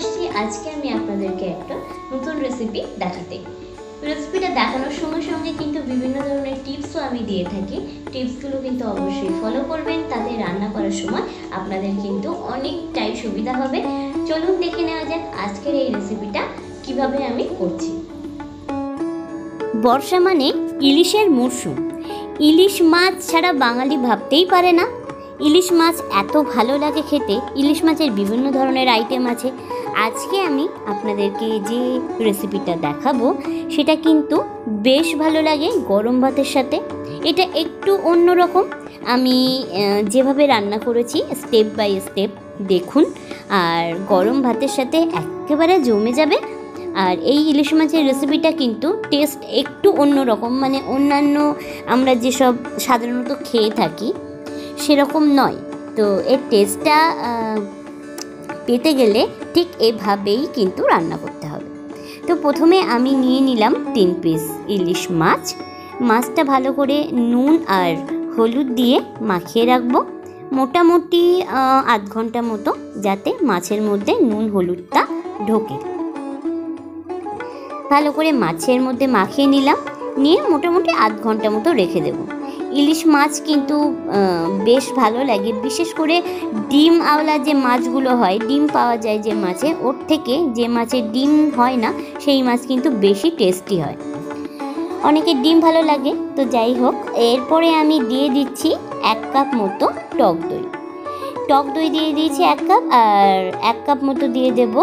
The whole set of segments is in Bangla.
এসেছি আজকে আমি আপনাদেরকে একটা নতুন রেসিপি দেখাতে। রেসিপিটা দেখানোর সঙ্গে সঙ্গে কিন্তু বিভিন্ন ধরনের টিপসও আমি দিয়ে থাকি। টিপসগুলো কিন্তু অবশ্যই ফলো করবেন, তাতে রান্না করার সময় আপনাদের কিন্তু অনেকটাই সুবিধা হবে। চলুন দেখে নেওয়া যাক আজকের এই রেসিপিটা কিভাবে আমি করছি। বর্ষা মানে ইলিশের মরশুম। ইলিশ মাছ ছাড়া বাঙালি ভাবতেই পারে না। ইলিশ মাছ এত ভালো লাগে খেতে। ইলিশ মাছের বিভিন্ন ধরনের আইটেম আছে। আজকে আমি আপনাদেরকে যে রেসিপিটা দেখাবো সেটা কিন্তু বেশ ভালো লাগে গরম ভাতের সাথে। এটা একটু অন্যরকম। আমি যেভাবে রান্না করেছি স্টেপ বাই স্টেপ দেখুন, আর গরম ভাতের সাথে একেবারে জমে যাবে। আর এই ইলিশ মাছের রেসিপিটা কিন্তু টেস্ট একটু অন্যরকম, মানে অন্যান্য আমরা যেসব সাধারণত খেয়ে থাকি সেরকম নয়। তো এর টেস্টটা পেতে গেলে ঠিক এভাবেই কিন্তু রান্না করতে হবে। তো প্রথমে আমি নিয়ে নিলাম 3 পিস ইলিশ মাছ। মাছটা ভালো করে নুন আর হলুদ দিয়ে মাখিয়ে রাখবো মোটামুটি আধ ঘন্টা মতো, যাতে মাছের মধ্যে নুন হলুদটা ঢোকে। ভালো করে মাছের মধ্যে মাখিয়ে নিলাম, নিয়ে মোটামুটি আধ ঘন্টা মতো রেখে দেবো। ইলিশ মাছ কিন্তু বেশ ভালো লাগে, বিশেষ করে ডিম আওলা যে মাছগুলো হয়, ডিম পাওয়া যায় যে মাছে, ওর থেকে যে মাছের ডিম হয় না সেই মাছ কিন্তু বেশি টেস্টি হয়। অনেকের ডিম ভালো লাগে। তো যাই হোক, এরপরে আমি দিয়ে দিচ্ছি 1 কাপ মতো টক দই। টক দই দিয়ে দিয়েছি 1 কাপ, আর 1 কাপ মতো দিয়ে দেব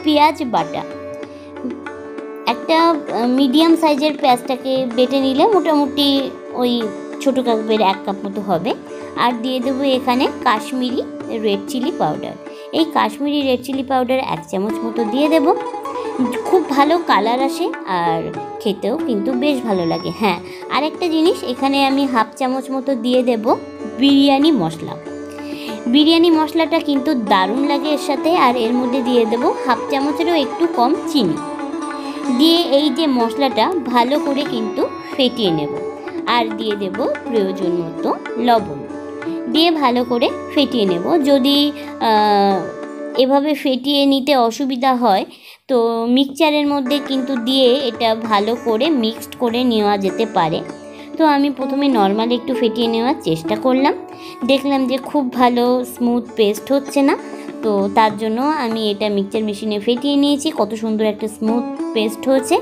পেঁয়াজ বাটা। একটা মিডিয়াম সাইজের পেঁয়াজটাকে বেটে নিলে মোটামুটি ওই ছোটো কাপের 1 কাপ মতো হবে। আর দিয়ে দেবো এখানে কাশ্মীরি রেড চিলি পাউডার। এই কাশ্মীরি রেড চিলি পাউডার 1 চামচ মতো দিয়ে দেব। খুব ভালো কালার আসে আর খেতেও কিন্তু বেশ ভালো লাগে। হ্যাঁ, আরেকটা জিনিস, এখানে আমি 1/2 চামচ মতো দিয়ে দেব বিরিয়ানি মশলা। বিরিয়ানি মশলাটা কিন্তু দারুণ লাগে এর সাথে। আর এর মধ্যে দিয়ে দেব 1/2 চামচেরও একটু কম চিনি দিয়ে এই যে মশলাটা ভালো করে কিন্তু ফেটিয়ে নেব। আর দিয়ে দেব প্রয়োজন মতো লবণ দিয়ে ভালো করে ফেটিয়ে নেব। যদি এভাবে ফেটিয়ে নিতে অসুবিধা হয় তো মিক্সচারের মধ্যে কিন্তু দিয়ে এটা ভালো করে মিক্সড করে নেওয়া যেতে পারে। তো আমি প্রথমে নর্মাল একটু ফেটিয়ে নেওয়ার চেষ্টা করলাম, দেখলাম যে খুব ভালো স্মুথ পেস্ট হচ্ছে না। তো তার জন্য আমি এটা মিক্সচার মেশিনে ফেটিয়ে নিয়েছি। কত সুন্দর একটা স্মুথ পেস্ট হয়েছে।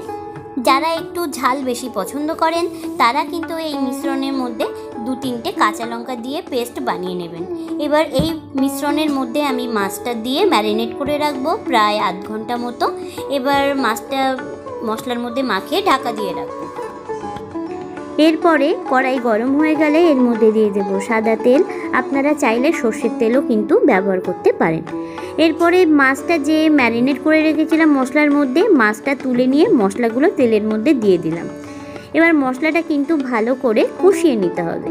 যারা একটু ঝাল বেশি পছন্দ করেন তারা কিন্তু এই মিশ্রণের মধ্যে 2-3টে কাঁচা লঙ্কা দিয়ে পেস্ট বানিয়ে নেবেন। এবার এই মিশ্রণের মধ্যে আমি মাছটা দিয়ে ম্যারিনেট করে রাখবো প্রায় আধ ঘন্টা মতো। এবার মাছটা মশলার মধ্যে মাখিয়ে ঢাকা দিয়ে রাখবো। এরপরে কড়াই গরম হয়ে গেলে এর মধ্যে দিয়ে দেবো সাদা তেল। আপনারা চাইলে সর্ষের তেলও কিন্তু ব্যবহার করতে পারেন। এরপরে মাছটা যে ম্যারিনেট করে রেখেছিলাম মশলার মধ্যে, মাছটা তুলে নিয়ে মশলাগুলো তেলের মধ্যে দিয়ে দিলাম। এবার মশলাটা কিন্তু ভালো করে কষিয়ে নিতে হবে।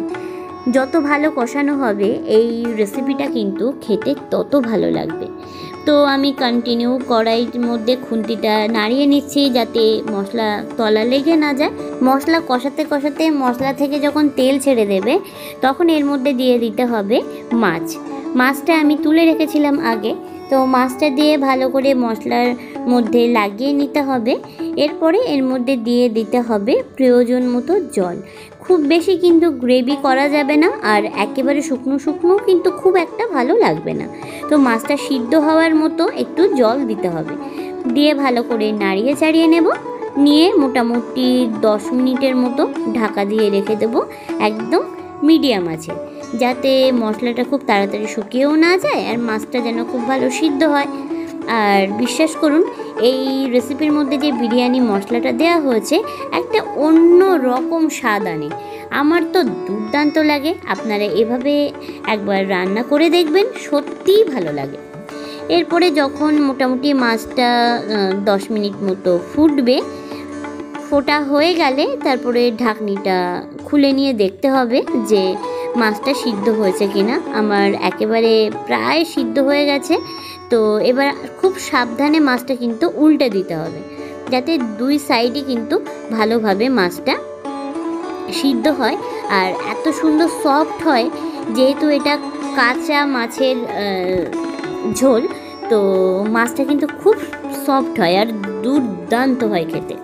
যত ভালো কষানো হবে এই রেসিপিটা কিন্তু খেতে তত ভালো লাগবে। তো আমি কন্টিনিউ কড়াইয়ের মধ্যে খুন্তিটা নাড়িয়ে নিচ্ছি যাতে মশলা তলা লেগে না যায়। মশলা কষাতে কষাতে মশলা থেকে যখন তেল ছেড়ে দেবে তখন এর মধ্যে দিয়ে দিতে হবে মাছটা আমি তুলে রেখেছিলাম আগে। তো মাছটা দিয়ে ভালো করে মশলার মধ্যে লাগিয়ে নিতে হবে। এরপরে এর মধ্যে দিয়ে দিতে হবে প্রয়োজন মতো জল। খুব বেশি কিন্তু গ্রেভি করা যাবে না, আর একেবারে শুকনো শুকনো কিন্তু খুব একটা ভালো লাগবে না। তো মাছটা সিদ্ধ হওয়ার মতো একটু জল দিতে হবে। দিয়ে ভালো করে নাড়িয়ে চাড়িয়ে নেব। নিয়ে মোটামুটি 10 মিনিটের মতো ঢাকা দিয়ে রেখে দেব একদম মিডিয়াম আছে, যাতে মশলাটা খুব তাড়াতাড়ি শুকিয়েও না যায় আর মাছটা যেন খুব ভালো সিদ্ধ হয়। আর বিশ্বাস করুন, এই রেসিপির মধ্যে যে বিরিয়ানি মশলাটা দেওয়া হয়েছে একটা অন্য রকম স্বাদ আনে। আমার তো দুর্দান্ত লাগে। আপনারা এভাবে একবার রান্না করে দেখবেন, সত্যিই ভালো লাগে। এরপরে যখন মোটামুটি মাছটা 10 মিনিট মতো ফুটবে, ফোটা হয়ে গেলে তারপরে ঢাকনিটা খুলে নিয়ে দেখতে হবে যে মাছটা সিদ্ধ হয়েছে কিনা। আমার একেবারে প্রায় সিদ্ধ হয়ে গেছে। তো এবার খুব সাবধানে মাছটা কিন্তু উল্টে দিতে হবে, যাতে 2 সাইডই কিন্তু ভালোভাবে মাছটা সিদ্ধ হয় আর এত সুন্দর সফট হয়। যেহেতু এটা কাঁচা মাছের ঝোল, তো মাছটা কিন্তু খুব সফট হয় আর দুর্দান্ত হয় খেতে।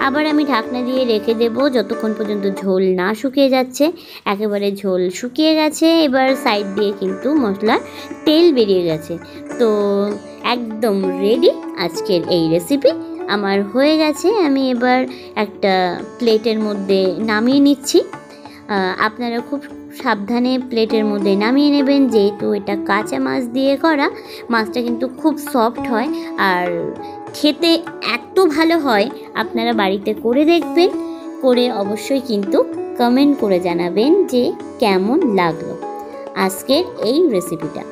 আবার আমি ঢাকনা দিয়ে রেখে দেব যতক্ষণ পর্যন্ত ঝোল না শুকিয়ে যাচ্ছে। একেবারে ঝোল শুকিয়ে গেছে, এবার সাইড দিয়ে কিন্তু মশলার তেল বেরিয়ে গেছে। তো একদম রেডি আজকের এই রেসিপি আমার হয়ে গেছে। আমি এবার একটা প্লেটের মধ্যে নামিয়ে নিচ্ছি। আপনারা খুব সাবধানে প্লেটের মধ্যে নামিয়ে নেবেন, যেহেতু এটা কাঁচা মাছ দিয়ে করা। মাছটা কিন্তু খুব সফট হয় আর খেতে এত ভালো হয়। আপনারা বাড়িতে করে দেখবেন, করে অবশ্যই কিন্তু কমেন্ট করে জানাবেন যে কেমন লাগলো আজকের এই রেসিপিটা।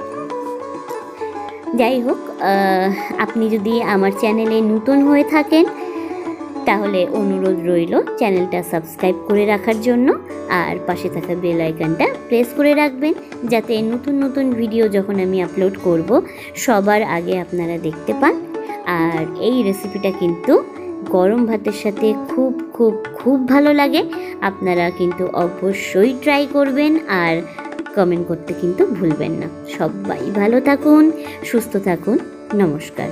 যাই হোক, আপনি যদি আমার চ্যানেলে নতুন হয়ে থাকেন তাহলে অনুরোধ রইল চ্যানেলটা সাবস্ক্রাইব করে রাখার জন্য, আর পাশে থাকা বেল আইকনটা প্রেস করে রাখবেন, যাতে নতুন নতুন ভিডিও যখন আমি আপলোড করব সবার আগে আপনারা দেখতে পান। আর এই রেসিপিটা কিন্তু গরম ভাতের সাথে খুব খুব খুব ভালো লাগে। আপনারা কিন্তু অবশ্যই ট্রাই করবেন আর কমেন্ট করতে কিন্তু ভুলবেন না। সবাই ভালো থাকুন, সুস্থ থাকুন, নমস্কার।